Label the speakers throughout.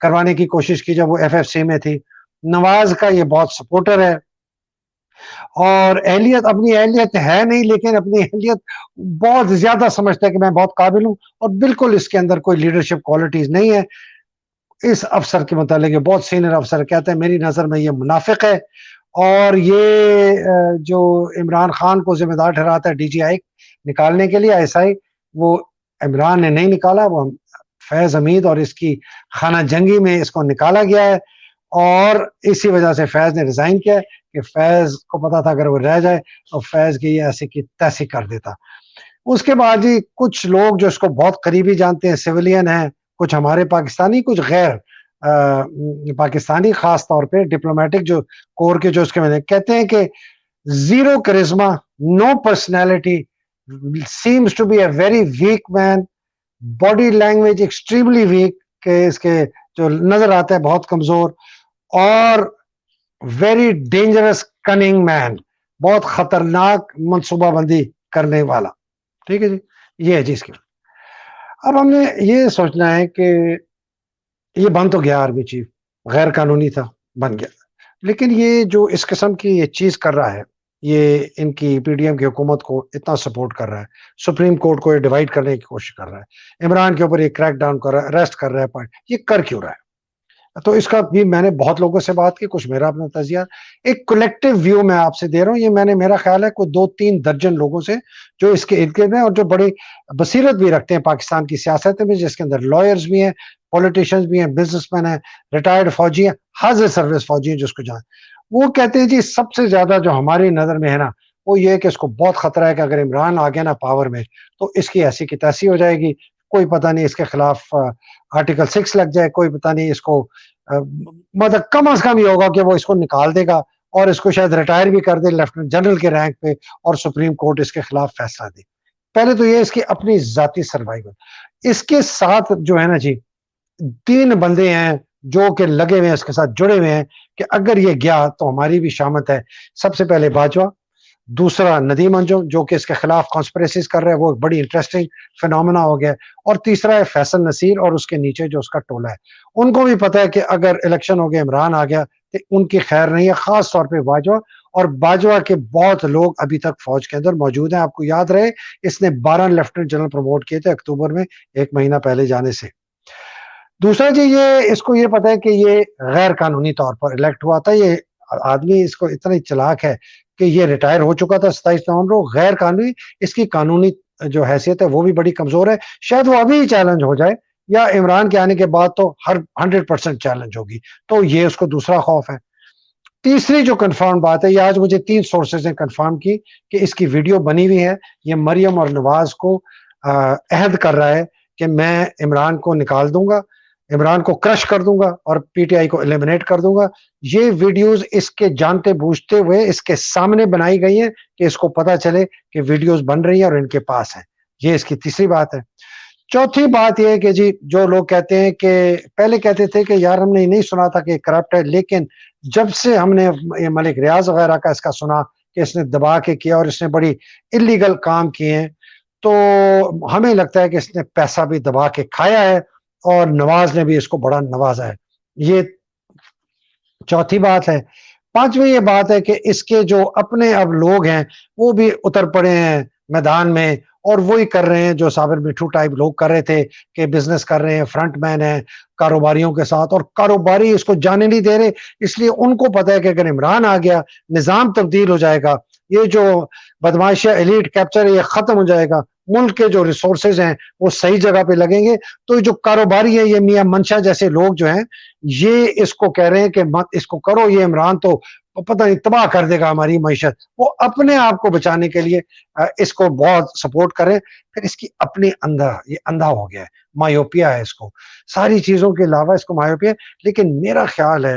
Speaker 1: کروانے کی کوشش کی جب وہ FFC میں تھی. نواز کا یہ بہت سپورٹر ہے اور اپنی اہلیت ہے نہیں، لیکن اپنی اہلیت بہت زیادہ سمجھتا ہے کہ میں بہت قابل ہوں، اور بالکل اس کے اندر کوئی لیڈرشپ کوالٹیز نہیں ہے. اس افسر کے متعلق یہ بہت سینئر افسر کہتے ہیں میری نظر میں یہ منافق ہے، اور یہ جو عمران خان کو ذمہ دار ٹھہراتا ہے DGI نکالنے کے لیے ISI، وہ عمران نے نہیں نکالا، وہ فیض حمید اور اس کی خانہ جنگی میں اس کو نکالا گیا ہے، اور اسی وجہ سے فیض نے ریزائن کیا ہے کہ فیض کو پتا تھا اگر وہ رہ جائے تو فیض کی یہ ایسی کی تیسی کر دیتا. اس کے بعد جی کچھ لوگ جو اس کو بہت قریبی جانتے ہیں، سویلین ہیں، کچھ ہمارے پاکستانی، کچھ غیر پاکستانی، خاص طور پہ ڈپلومیٹک جو کور کے جو اس کے میں کہتے ہیں کہ zero charisma, no personality, seems to be a very weak man, body language extremely weak, کہ اس کے جو نظر آتا ہے بہت کمزور، اور ویری ڈینجرس کننگ مین، بہت خطرناک منصوبہ بندی کرنے والا. ٹھیک ہے جی، یہ ہے جی اس کی. اب ہم نے یہ سوچنا ہے کہ یہ بن تو گیا آرمی چیف، غیر قانونی تھا، بن گیا، لیکن یہ جو اس قسم کی یہ چیز کر رہا ہے، یہ ان کی PDM کی حکومت کو اتنا سپورٹ کر رہا ہے، سپریم کورٹ کو یہ ڈیوائڈ کرنے کی کوشش کر رہا ہے، عمران کے اوپر یہ کریک ڈاؤن کر رہا ہے، اریسٹ کر رہا ہے، یہ کر کیوں رہا ہے؟ تو اس کا بھی میں نے بہت لوگوں سے بات کی، کچھ میرا اپنا تجزیہ، ایک کولیکٹیو ویو میں آپ سے دے رہا ہوں. یہ میں نے، میرا خیال ہے کوئی 2-3 درجن لوگوں سے جو اس کے ارد گرد ہیں اور جو بڑی بصیرت بھی رکھتے ہیں پاکستان کی سیاست میں، جس کے اندر لائرز بھی ہیں، پولیٹیشنز بھی ہیں، بزنس مین ہیں، ریٹائرڈ فوجی ہیں، حاضر سروس فوجی ہیں، جس کو جان وہ کہتے ہیں جی سب سے زیادہ جو ہماری نظر میں ہے نا، وہ یہ کہ اس کو بہت خطرہ ہے کہ اگر عمران آ گیا نا پاور میں تو اس کی ایسی کی تیسی ہو جائے گی، کوئی پتہ نہیں اس کے خلاف آرٹیکل 6 لگ جائے، کوئی پتہ نہیں اس کو مطلب کم از کم یہ ہوگا کہ وہ اس کو نکال دے گا اور اس کو شاید ریٹائر بھی کر دے لیفٹیننٹ جنرل کے رینک پہ، اور سپریم کورٹ اس کے خلاف فیصلہ دے. پہلے تو یہ اس کی اپنی ذاتی سروائیول. اس کے ساتھ جو ہے نا جی 3 بندے ہیں جو کہ لگے ہوئے ہیں، اس کے ساتھ جڑے ہوئے ہیں کہ اگر یہ گیا تو ہماری بھی شامت ہے. سب سے پہلے باجوہ، دوسرا ندیم انجم جو کہ اس کے خلاف کانسپریسیز کر رہا ہے، وہ ایک بڑی انٹرسٹنگ فینومینا ہو گیا، اور تیسرا ہے فیصل نصیر اور اس کے نیچے جو اس کا ٹولہ ہے. ان کو بھی پتہ ہے کہ اگر الیکشن ہو گیا، عمران آ گیا تو ان کی خیر نہیں ہے، خاص طور پہ باجوہ. اور باجوہ کے بہت لوگ ابھی تک فوج کے اندر موجود ہیں. آپ کو یاد رہے اس نے 12 لیفٹیننٹ جنرل پروموٹ کیے تھے اکتوبر میں، 1 مہینہ پہلے جانے سے. دوسرا جی یہ اس کو یہ پتہ ہے کہ یہ غیر قانونی طور پر الیکٹ ہوا تھا. یہ آدمی اس کو اتنا چلاک ہے کہ یہ ریٹائر ہو چکا تھا 27 نومبر کو، غیر قانونی، اس کی قانونی جو حیثیت ہے وہ بھی بڑی کمزور ہے. شاید وہ ابھی ہی چیلنج ہو جائے، یا عمران کے آنے کے بعد تو ہر 100% چیلنج ہوگی. تو یہ اس کو دوسرا خوف ہے. تیسری جو کنفرم بات ہے، یہ آج مجھے 3 سورسز نے کنفرم کی کہ اس کی ویڈیو بنی ہوئی ہے. یہ مریم اور نواز کو عہد کر رہا ہے کہ میں عمران کو نکال دوں گا، عمران کو کرش کر دوں گا اور PTI کو ایلیمنیٹ کر دوں گا. یہ ویڈیوز اس کے جانتے بوجھتے ہوئے اس کے سامنے بنائی گئی ہیں کہ اس کو پتا چلے کہ ویڈیوز بن رہی ہیں اور ان کے پاس ہیں. یہ اس کی تیسری بات ہے. چوتھی بات یہ ہے کہ جی جو لوگ کہتے ہیں کہ پہلے کہتے تھے کہ یار ہم نے نہیں سنا تھا کہ کرپٹ ہے، لیکن جب سے ہم نے یہ ملک ریاض وغیرہ کا اس کا سنا کہ اس نے دبا کے کیا اور اس نے بڑی انلیگل کام کیے ہیں، تو ہمیں لگتا ہے کہ اس نے پیسہ بھی دبا کے کھایا ہے اور نواز نے بھی اس کو بڑا نوازا ہے. یہ چوتھی بات ہے. پانچویں یہ بات ہے کہ اس کے جو اپنے اب لوگ ہیں وہ بھی اتر پڑے ہیں میدان میں، اور وہی کر رہے ہیں جو صابر مٹھو ٹائپ لوگ کر رہے تھے کہ بزنس کر رہے ہیں، فرنٹ مین ہیں کاروباریوں کے ساتھ، اور کاروباری اس کو جانے نہیں دے رہے. اس لیے ان کو پتہ ہے کہ اگر عمران آ گیا نظام تبدیل ہو جائے گا، یہ جو بدماشیہ ایلیٹ کیپچر ہے یہ ختم ہو جائے گا، ملک کے جو ریسورسز ہیں وہ صحیح جگہ پہ لگیں گے. تو جو کاروباری ہیں، یہ میاں منشا جیسے لوگ جو ہیں، یہ اس کو کہہ رہے ہیں کہ مت اس کو کرو، یہ عمران تو پتہ نہیں تباہ کر دے گا ہماری معیشت. وہ اپنے آپ کو بچانے کے لیے اس کو بہت سپورٹ کریں. پھر اس کی اپنی یہ اندھا ہو گیا ہے، مایوپیا ہے اس کو، ساری چیزوں کے علاوہ اس کو مایوپیا ہے. لیکن میرا خیال ہے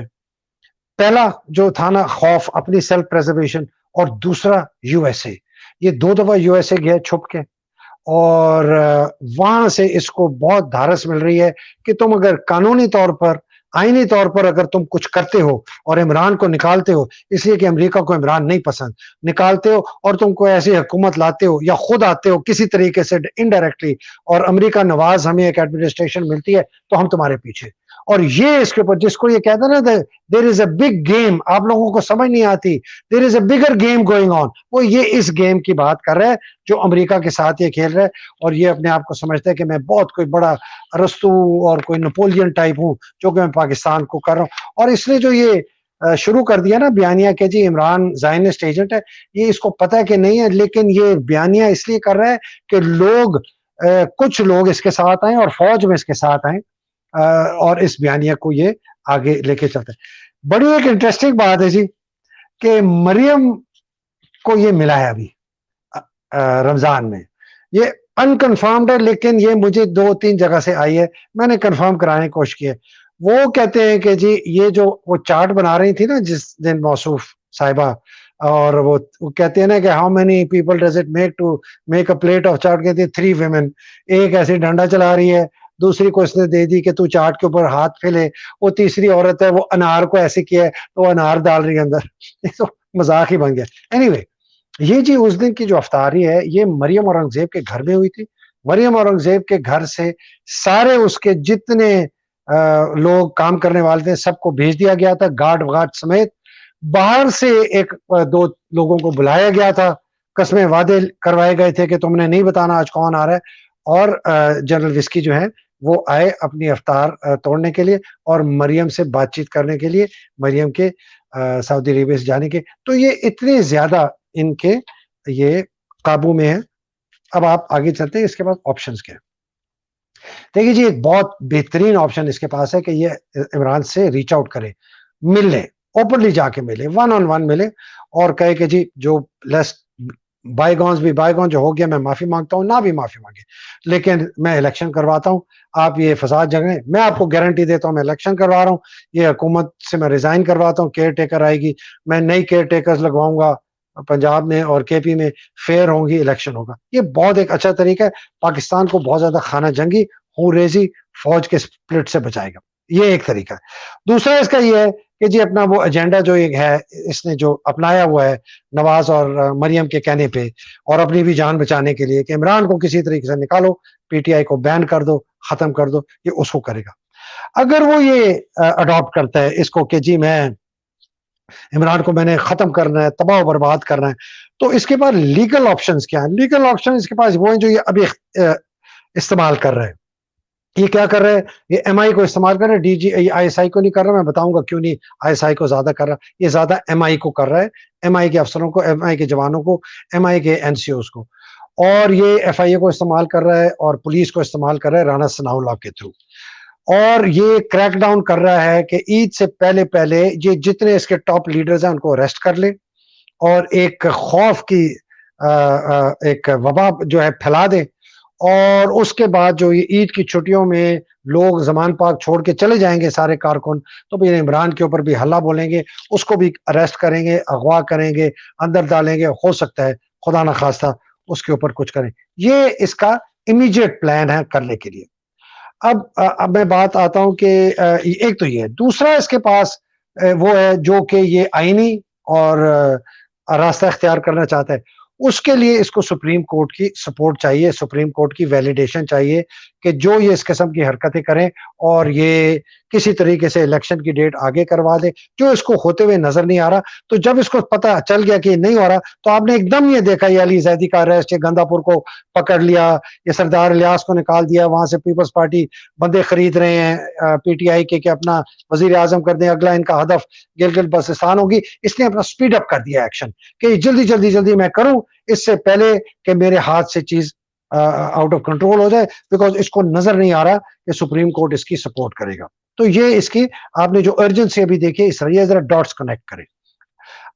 Speaker 1: پہلا جو تھا نا خوف، اپنی سیلف پریزرویشن، اور دوسرا USA. یہ 2 دفعہ USA گیا چھپ کے، اور وہاں سے اس کو بہت دھارس مل رہی ہے کہ تم اگر قانونی طور پر، آئینی طور پر اگر تم کچھ کرتے ہو اور عمران کو نکالتے ہو، اس لیے کہ امریکہ کو عمران نہیں پسند، نکالتے ہو اور تم کو ایسی حکومت لاتے ہو یا خود آتے ہو کسی طریقے سے انڈائریکٹلی، اور امریکہ نواز ہمیں ایک ایڈمنسٹریشن ملتی ہے، تو ہم تمہارے پیچھے. اور یہ اس کے اوپر جس کو یہ کہتا ہے نا دیر از اے بگ گیم, آپ لوگوں کو سمجھ نہیں آتی, دیر از اے بگر گیم گوئنگ آن, وہ یہ اس گیم کی بات کر رہا ہے جو امریکہ کے ساتھ یہ کھیل رہا ہے, اور یہ اپنے آپ کو سمجھتا ہے کہ میں بہت کوئی بڑا ارسطو اور کوئی نپولین ٹائپ ہوں جو کہ میں پاکستان کو کر رہا ہوں. اور اس نے جو یہ شروع کر دیا نا بیانیہ کہ جی عمران زائنسٹ ایجنٹ ہے, یہ اس کو پتہ ہے کہ نہیں ہے, لیکن یہ بیانیہ اس لیے کر رہا ہے کہ لوگ کچھ لوگ اس کے ساتھ آئیں اور فوج میں اس کے ساتھ آئیں اور اس بیانیہ کو یہ آگے لے کے چلتا ہے. بڑی ایک انٹرسٹنگ بات ہے جی کہ مریم کو یہ ملا ہے ابھی رمضان میں, یہ انکنفرمڈ ہے لیکن یہ مجھے 2-3 جگہ سے آئی ہے, میں نے کنفرم کرانے کی کوشش کی ہے. وہ کہتے ہیں کہ جی یہ جو وہ چارٹ بنا رہی تھی نا جس دن موصوف صاحبہ, اور وہ کہتے ہیں نا کہ how many people does it make to make a plate of chart, کہتے ہیں 3 ویمن, ایک ایسی ڈنڈا چلا رہی ہے, دوسری کو اس نے دے دی کہ تو چارٹ کے اوپر ہاتھ پھیلے, وہ تیسری عورت ہے وہ انار کو ایسے کیا ہے تو وہ انار ڈال رہی ہے اندر, تو مذاق ہی بن گیا. اینی یہ جی اس دن کی جو افطاری ہے یہ مریم اورنگزیب کے گھر میں ہوئی تھی. مریم اورنگزیب کے گھر سے سارے اس کے جتنے لوگ کام کرنے والے تھے سب کو بھیج دیا گیا تھا, گارڈ وغارڈ سمیت. باہر سے 1-2 لوگوں کو بلایا گیا تھا, قسمیں وعدے کروائے گئے تھے کہ تم نے نہیں بتانا آج کون آ رہا ہے, اور جنرل وسکی جو ہے وہ آئے اپنی افطار توڑنے کے لیے اور مریم سے بات چیت کرنے کے لیے, مریم کے سعودی عربیہ سے جانے کے. تو یہ اتنے زیادہ ان کے یہ قابو میں ہے. اب آپ آگے چلتے ہیں, اس کے پاس آپشنز کیا ہیں. دیکھیے جی ایک بہت بہترین آپشن اس کے پاس ہے کہ یہ عمران سے ریچ آؤٹ کرے, مل لے, اوپنلی جا کے ملے, 1-on-1 ملے اور کہے کہ جی جو لیس بائی گونز بھی بائی گون, جو ہو گیا میں معافی مانگتا ہوں, نہ بھی معافی مانگے لیکن میں الیکشن کرواتا ہوں, آپ یہ فساد جگہیں, میں آپ کو گارنٹی دیتا ہوں میں الیکشن کروا رہا ہوں, یہ حکومت سے میں ریزائن کرواتا ہوں, کیئر ٹیکر آئے گی, میں نئی کیئر ٹیکرز لگواؤں گا پنجاب میں اور کے پی میں, فیئر ہوں گی, الیکشن ہوگا. یہ بہت ایک اچھا طریقہ ہے, پاکستان کو بہت زیادہ خانہ جنگی خون ریزی فوج کے سپلٹ سے بچائے گا. یہ ایک طریقہ ہے. دوسرا اس کا یہ ہے کہ جی اپنا وہ ایجنڈا جو ایک ہے اس نے جو اپنایا ہوا ہے نواز اور مریم کے کہنے پہ, اور اپنی بھی جان بچانے کے لیے کہ عمران کو کسی طریقے سے نکالو, پی ٹی آئی کو بین کر دو, ختم کر دو, یہ اس کو کرے گا. اگر وہ یہ اڈاپٹ کرتا ہے اس کو کہ جی میں عمران کو میں نے ختم کرنا ہے, تباہ و برباد کرنا ہے, تو اس کے پاس لیگل آپشنز کیا ہیں؟ لیگل آپشن اس کے پاس وہ ہیں جو یہ ابھی استعمال کر رہے ہیں. یہ کیا کر رہے ہیں؟ یہ ایم آئی کو استعمال کر رہے ہیں, ڈی جی آئی ایس آئی کو نہیں کر رہا, میں بتاؤں گا کیوں نہیں آئی ایس آئی کو زیادہ کر رہا, یہ زیادہ ایم آئی کو کر رہا ہے, ایم آئی کے افسروں کو, ایم آئی کے جوانوں کو, ایم آئی کے این سی اوز کو, اور یہ ایف آئی اے کو استعمال کر رہا ہے اور پولیس کو استعمال کر رہا ہے رانا ثناء اللہ کے تھرو, اور یہ کریک ڈاؤن کر رہا ہے کہ عید سے پہلے یہ جتنے اس کے ٹاپ لیڈرز ہیں ان کو اریسٹ کر لے اور ایک خوف کی ایک وبا جو ہے پھیلا دے, اور اس کے بعد جو یہ عید کی چھٹیوں میں لوگ زمان پاک چھوڑ کے چلے جائیں گے سارے کارکن, تو پھر عمران کے اوپر بھی حلہ بولیں گے, اس کو بھی اریسٹ کریں گے, اغوا کریں گے, اندر ڈالیں گے, ہو سکتا ہے خدا نخواستہ اس کے اوپر کچھ کریں. یہ اس کا امیجیٹ پلان ہے کرنے کے لیے. اب میں بات آتا ہوں کہ ایک تو یہ ہے. دوسرا اس کے پاس وہ ہے جو کہ یہ آئینی اور راستہ اختیار کرنا چاہتا ہے, اس کے لیے اس کو سپریم کورٹ کی سپورٹ چاہیے, سپریم کورٹ کی ویلیڈیشن چاہیے کہ جو یہ اس قسم کی حرکتیں کریں اور یہ کسی طریقے سے الیکشن کی ڈیٹ آگے کروا دے, جو اس کو ہوتے ہوئے نظر نہیں آ رہا. تو جب اس کو پتہ چل گیا کہ نہیں ہو رہا, تو آپ نے ایک دم یہ دیکھا یہ علی زیدی کا اریسٹ, یہ گندا پور کو پکڑ لیا, یہ سردار الیاس کو نکال دیا, وہاں سے پیپلز پارٹی بندے خرید رہے ہیں پی ٹی آئی کے کہ اپنا وزیر اعظم کر دیں, اگلا ان کا ہدف گلگت بلتستان ہوگی. اس نے اپنا سپیڈ اپ کر دیا ایکشن کہ جلدی میں کروں اس سے پہلے کہ میرے ہاتھ سے چیز آؤٹ آف کنٹرول ہو جائے, بیکاز اس کو نظر نہیں آ رہا کہ سپریم کورٹ اس کی سپورٹ کرے گا. تو یہ اس کی آپ نے جو ارجنسی ابھی دیکھی اس رہی ہے, ذرا ڈاٹس کنیکٹ کریں.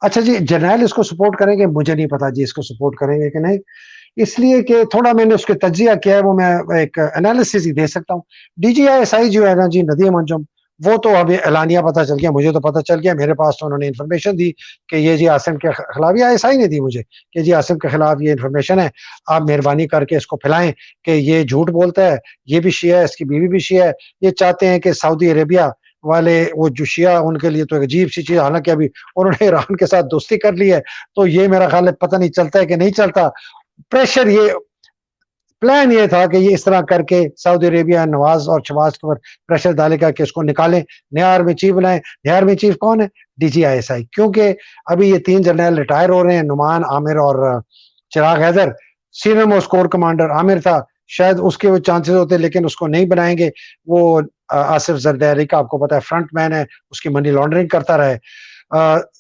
Speaker 1: اچھا جی جرنیل اس کو سپورٹ کریں گے, مجھے نہیں پتا جی اس کو سپورٹ کریں گے کہ نہیں, اس لیے کہ تھوڑا میں نے اس کے تجزیہ کیا ہے, وہ میں ایک انالیسس ہی دے سکتا ہوں. ڈی جی آئی ایس آئی جو ہے نا جی ندیم انجم, وہ تو ابھی اعلانیہ پتہ چل گیا, مجھے تو پتہ چل گیا, میرے پاس تو انہوں نے انفارمیشن دی کہ یہ جی عاصم کے خلاف, یہ ایس آئی نے دی مجھے کہ جی عاصم کے خلاف یہ انفارمیشن ہے, آپ مہربانی کر کے اس کو پھیلائیں کہ یہ جھوٹ بولتا ہے, یہ بھی شیعہ ہے, اس کی بیوی بھی شیعہ ہے, یہ چاہتے ہیں کہ سعودی عربیہ والے وہ جو شیعہ ان کے لیے تو ایک عجیب سی چیز, حالانکہ ابھی انہوں نے ایران کے ساتھ دوستی کر لی ہے, تو یہ میرا خیال ہے پتہ نہیں چلتا ہے کہ نہیں چلتا. پلان یہ تھا کہ یہ اس طرح کر کے سعودی عربیہ نواز اور شہباز کے اوپر پریشر ڈالے گا کہ اس کو نکالیں، نیا آرمی چیف بنائیں. نیا آرمی چیف کون ہے؟ D G I S I. کیونکہ ابھی یہ 3 جرنیل ریٹائر ہو رہے ہیں، نعمان، عامر اور Chiragh Haider. Senior most core commander Amir تھا، شاید اس کے وہ چانسز ہوتے، لیکن اس کو نہیں بنائیں گے. وہ آصف زرداری کا آپ کو پتا ہے فرنٹ مین ہے، اس کی منی لانڈرنگ کرتا رہے.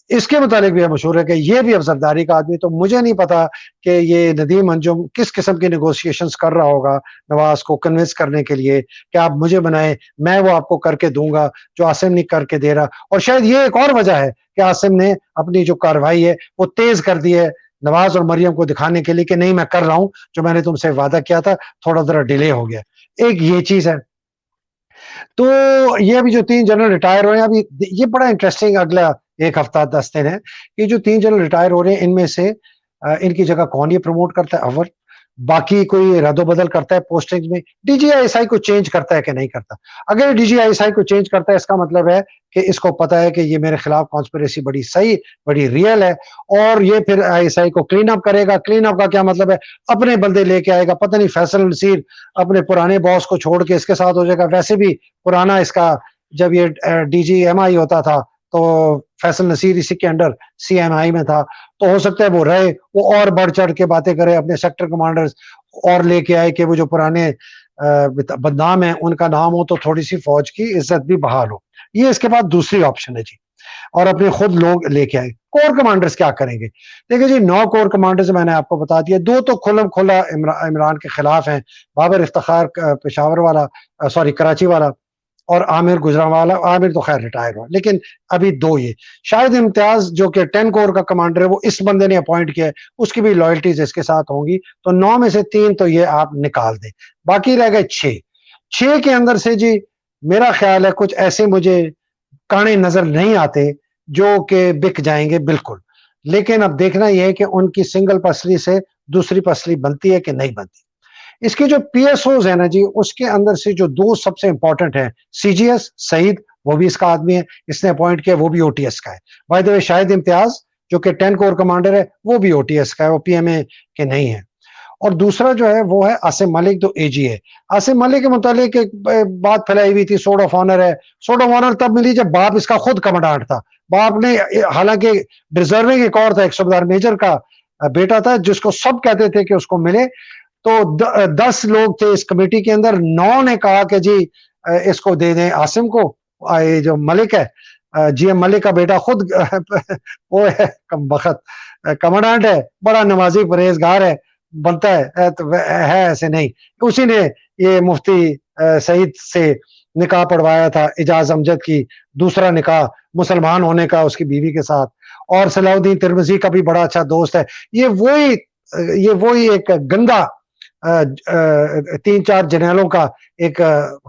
Speaker 1: اس کے متعلق بھی مشہور ہے کہ یہ بھی اب زرداری کا آدمی. تو مجھے نہیں پتا کہ یہ ندیم انجم کس قسم کی نیگوسیشنز کر رہا ہوگا نواز کو کنونس کرنے کے لیے کہ آپ مجھے بنائیں، میں وہ آپ کو کر کے دوں گا جو عاصم نہیں کر کے دے رہا. اور شاید یہ ایک اور وجہ ہے کہ عاصم نے اپنی جو کارروائی ہے وہ تیز کر دی ہے نواز اور مریم کو دکھانے کے لیے کہ نہیں میں کر رہا ہوں جو میں نے تم سے وعدہ کیا تھا، تھوڑا ذرا ڈیلے ہو گیا. ایک یہ چیز ہے. تو یہ ابھی جو 3 جنرل ریٹائر ہوئے ہیں، ابھی یہ بڑا انٹرسٹنگ اگلا 1 ہفتہ 10 دن ہے کہ جو 3 جنرل ریٹائر ہو رہے ہیں ان میں سے ان کی جگہ کون یہ پروموٹ کرتا ہے؟ اول باقی کوئی رد و بدل کرتا ہے پوسٹنگ میں؟ ڈی جی آئی ایس آئی کو چینج کرتا ہے کہ نہیں کرتا؟ اگر ڈی جی آئی ایس آئی کو چینج کرتا ہے اس کا مطلب ہے کہ اس کو پتا ہے کہ یہ میرے خلاف کانسپریسی بڑی صحیح بڑی ریئل ہے، اور یہ پھر آئی ایس آئی کو کلین اپ کرے گا. کلین اپ کا کیا مطلب ہے؟ اپنے بندے لے کے آئے گا. پتہ نہیں فیصل نصیر اپنے پرانے باس کو چھوڑ کے اس کے ساتھ ہو جائے گا. ویسے بھی پرانا اس کا جب یہ ڈی جی ایم آئی ہوتا تھا تو فیصل نصیر اسی کے انڈر سی ایم آئی میں تھا، تو ہو سکتا ہے وہ رہے، وہ اور بڑھ چڑھ کے باتیں کرے، اپنے سیکٹر کمانڈرز اور لے کے آئے کہ وہ جو پرانے بدنام ہیں ان کا نام ہو تو تھوڑی سی فوج کی عزت بھی بحال ہو. یہ اس کے بعد دوسری آپشن ہے جی. اور اپنے خود لوگ لے کے آئے. کور کمانڈرز کیا کریں گے؟ دیکھیں جی 9 کور کمانڈرز میں نے آپ کو بتا دیا. 2 تو کھلم کھلا عمران کے خلاف ہیں، بابر افتخار پشاور والا کراچی والا، اور عامر گجرانوالا. عامر تو خیر ریٹائر ہوا، لیکن ابھی 2 یہ. شاہد امتیاز جو کہ 10 کور کا کمانڈر ہے وہ اس بندے نے اپوائنٹ کیا ہے، اس کی بھی لائلٹیز اس کے ساتھ ہوں گی. تو 9 میں سے 3 تو یہ آپ نکال دیں. باقی رہ گئے 6 کے اندر سے جی میرا خیال ہے کچھ ایسے مجھے کانے نظر نہیں آتے جو کہ بک جائیں گے بالکل. لیکن اب دیکھنا یہ ہے کہ ان کی سنگل پسلی سے دوسری پسلی بنتی ہے کہ نہیں بنتی. اس کی جو پی ایس اوز ہے نا جی، اس کے اندر سے جو 2 سب سے امپورٹنٹ ہیں، سی جی ایس سعید وہ بھی اس کا آدمی ہے، اس نے اپوائنٹ کیا، وہ بھی او ٹی ایس کا ہے. بائی دا وے شاہد امتیاز جو کہ 10 کور کمانڈر ہے وہ بھی او ٹی ایس کا ہے، وہ پی ایم اے کے نہیں ہے. اور دوسرا جو ہے وہ ہے عاصم ملک جو اے جی ہے. عاصم ملک کے متعلق ایک بات پھیلائی ہوئی تھی، سوڈ آف آنر ہے. سوڈ آف آنر تب ملی جب باپ اس کا خود کمانڈانٹ تھا. باپ نے حالانکہ ڈیزرونگ ایک اور تھا، ایک صوبیدار میجر کا بیٹا تھا جس کو سب کہتے تھے کہ اس کو ملے. تو 10 لوگ تھے اس کمیٹی کے اندر، 9 نے کہا کہ جی اس کو دے دیں عاصم کو. یہ جو ملک ہے جی ایم ملک کا بیٹا خود وہ ہے کم بخت کمانڈانٹ ہے، بڑا نمازی پرہیزگار ہے، بنتا ہے ایسے نہیں. اسی نے یہ مفتی سعید سے نکاح پڑھوایا تھا اجاز امجد کی، دوسرا نکاح مسلمان ہونے کا اس کی بیوی کے ساتھ. اور صلاح الدین ترمذی کا بھی بڑا اچھا دوست ہے. یہ وہی ایک گندا 3-4 جنرلوں کا ایک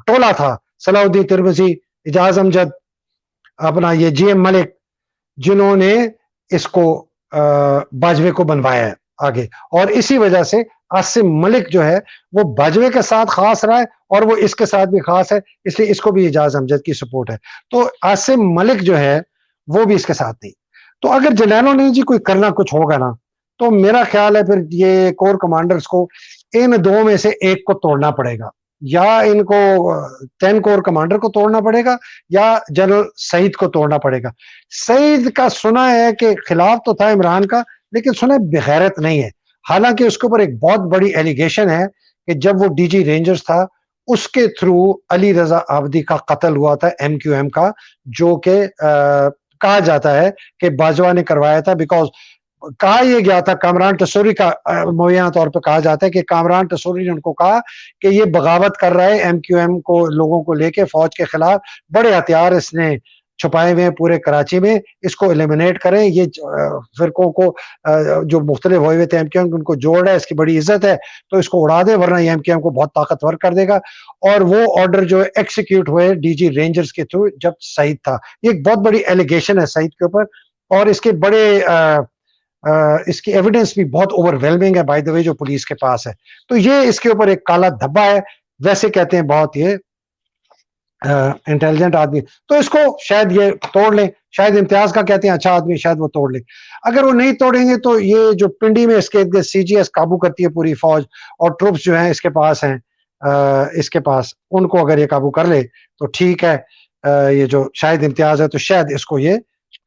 Speaker 1: ٹولہ تھا، صلاح الدین ترمذی، اجاز امجد، اپنا یہ جی ایم ملک، جنہوں نے اس کو باجوے کو بنوایا ہے آگے. اور اسی وجہ سے عاصم ملک جو ہے وہ باجوے کے ساتھ خاص رہا ہے اور وہ اس کے ساتھ بھی خاص ہے، اس لیے اس کو بھی اجاز امجد کی سپورٹ ہے. تو عاصم ملک جو ہے وہ بھی اس کے ساتھ نہیں. تو اگر جنرلوں نے جی کوئی کرنا کچھ ہوگا نا، تو میرا خیال ہے پھر یہ کور کمانڈرز کو ان 2 میں سے ایک کو توڑنا پڑے گا. یا ان کو 10 کور کمانڈر کو توڑنا پڑے گا یا جنرل سعید کو توڑنا پڑے گا. سعید کا سنا ہے کہ خلاف تو تھا عمران کا، لیکن سنا ہے بغیرت نہیں ہے. حالانکہ اس کے اوپر ایک بہت بڑی ایلیگیشن ہے کہ جب وہ ڈی جی رینجرز تھا اس کے تھرو علی رضا آبدی کا قتل ہوا تھا ایم کیو ایم کا، جو کہ کہا جاتا ہے کہ باجوہ نے کروایا تھا. بیکاز کہا یہ گیا تھا کامران ٹسوری کا، مبینہ طور پہ کہا جاتا ہے کہ کامران ٹسوری نے ان کو کہا کہ یہ بغاوت کر رہا ہے ایم کیو ایم کو لوگوں کو لے کے فوج کے خلاف، بڑے ہتھیار اس نے چھپائے ہوئے ہیں پورے کراچی میں، اس کو ایلیمنیٹ کریں. یہ فرقوں کو جو مختلف ہوئے ہوئے تھے ایم کیو ایم ان کو جوڑ رہا ہے، اس کی بڑی عزت ہے تو اس کو اڑا دے، ورنہ یہ ایم کیو ایم کو بہت طاقتور کر دے گا. اور وہ آرڈر جو ہے ایکسیکیوٹ ہوئے ڈی جی رینجرز کے تھرو جب سعید تھا. یہ ایک بہت بڑی ایلیگیشن ہے سعید کے اوپر، اور اس کے بڑے اس کی ایویڈنس بھی بہت اوور ویلمنگ ہے بائی دا وے جو پولیس کے پاس ہے. تو یہ اس کے اوپر ایک کالا دھبا ہے. ویسے کہتے ہیں بہت یہ انٹیلیجنٹ آدمی، تو اس کو شاید یہ توڑ لیں، شاید امتیاز کا کہتے ہیں اچھا آدمی، شاید وہ توڑ لیں. اگر وہ نہیں توڑیں گے تو یہ جو پنڈی میں اس کے سی جی ایس قابو کرتی ہے پوری فوج، اور ٹروپس جو ہیں اس کے پاس ہیں، اس کے پاس، ان کو اگر یہ قابو کر لے تو ٹھیک ہے. یہ جو شاید امتیاز ہے تو شاید اس کو یہ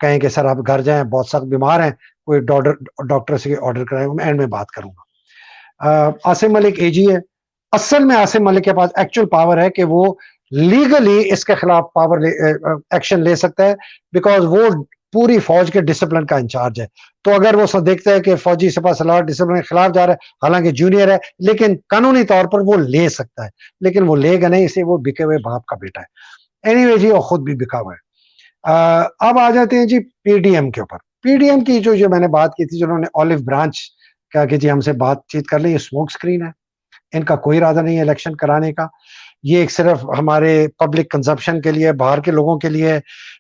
Speaker 1: کہیں کہ سر آپ گھر جائیں، بہت سخت بیمار ہیں، کوئی ڈاکٹر سے آرڈر کرائیں. میں اینڈ میں بات کروں گا. عاصم ملک اے جی ہے. اصل میں عاصم ملک کے پاس ایکچوئل پاور ہے کہ وہ لیگلی اس کے خلاف پاور ایکشن لے سکتا ہے، بیکاز وہ پوری فوج کے ڈسپلن کا انچارج ہے. تو اگر وہ دیکھتا ہے کہ فوجی سپہ سالار ڈسپلن کے خلاف جا رہا ہے، حالانکہ جونیئر ہے، لیکن قانونی طور پر وہ لے سکتا ہے، لیکن وہ لے گا نہیں، اسے وہ بکے ہوئے باپ کا بیٹا ہے. اینی وے جی، وہ خود بھی بکا ہوا ہے. اب آ جاتے ہیں جی پی ڈی ایم کے اوپر. پی ڈی ایم کی جو میں نے بات کی تھی، جنہوں نے آلو برانچ کہا کہ جی ہم سے بات چیت کر لیں، یہ اسموک اسکرین ہے. ان کا کوئی ارادہ نہیں ہے الیکشن کرانے کا. یہ ایک صرف ہمارے پبلک کنزمپشن کے لیے، باہر کے لوگوں کے لیے،